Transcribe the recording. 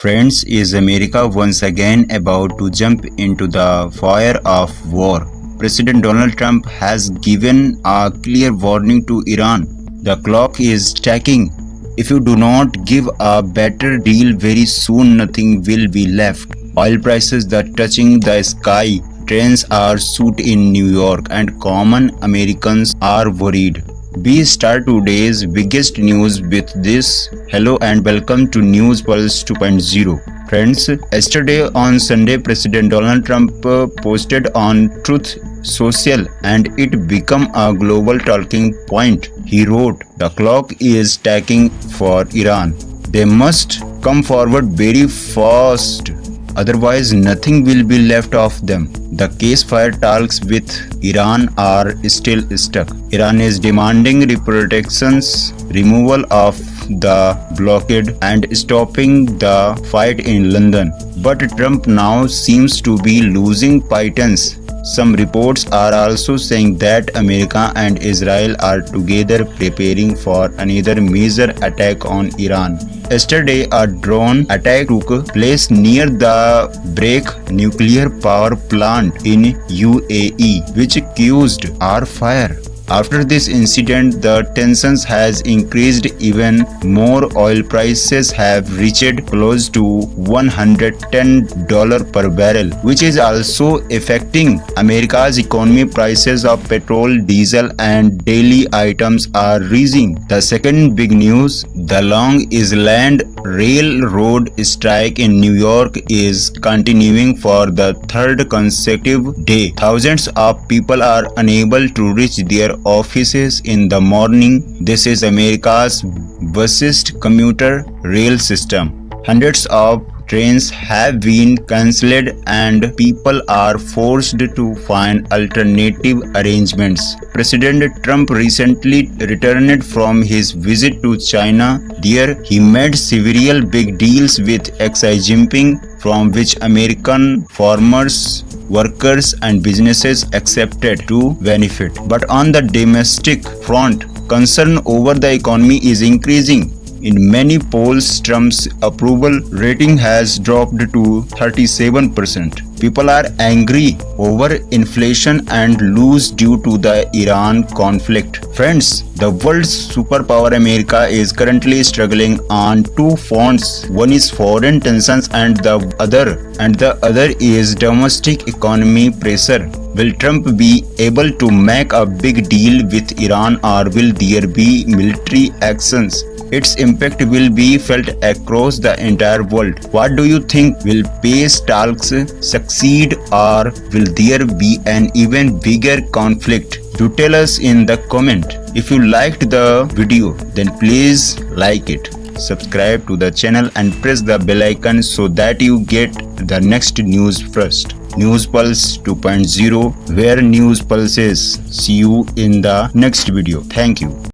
Friends, is America once again about to jump into the fire of war? President Donald Trump has given a clear warning to Iran. The clock is ticking. If you do not give a better deal very soon, nothing will be left. Oil prices that touching the sky, trains are shut in New York, and common Americans are worried. We start today's biggest news with this. Hello and welcome to News Pulse 2.0. Friends, yesterday on Sunday, President Donald Trump posted on Truth Social and it became a global talking point. He wrote, "The clock is ticking for Iran. They must come forward very fast. Otherwise, nothing will be left of them." The ceasefire talks with Iran are still stuck. Iran is demanding repercussions, removal of the blockade, and stopping the fight in London. But Trump now seems to be losing patience. Some reports are also saying that America and Israel are together preparing for another major attack on Iran. Yesterday, a drone attack took place near the Break nuclear power plant in UAE, which caused our fire. After this incident, the tensions has increased even more. Oil prices have reached close to $110 per barrel, which is also affecting America's economy. Prices of petrol, diesel, and daily items are rising. The second big news, the Long Island Railroad strike in New York is continuing for the third consecutive day. Thousands of people are unable to reach their offices in the morning. This is America's busiest commuter rail system. Hundreds of trains have been cancelled and people are forced to find alternative arrangements. President Trump recently returned from his visit to China. There he made several big deals with Xi Jinping, from which American farmers, workers, and businesses accepted to benefit. But on the domestic front, concern over the economy is increasing. In many polls, Trump's approval rating has dropped to 37%. People are angry over inflation and loss due to the Iran conflict. Friends, the world's superpower America is currently struggling on two fronts. One is foreign tensions and the other is domestic economy pressure. Will Trump be able to make a big deal with Iran, or will there be military actions? Its impact will be felt across the entire world. What do you think? Will peace talks succeed, or will there be an even bigger conflict? Do tell us in the comment. If you liked the video, then please like it. Subscribe to the channel and press the bell icon so that you get the next news first. News Pulse 2.0, where news pulses. See you in the next video. Thank you.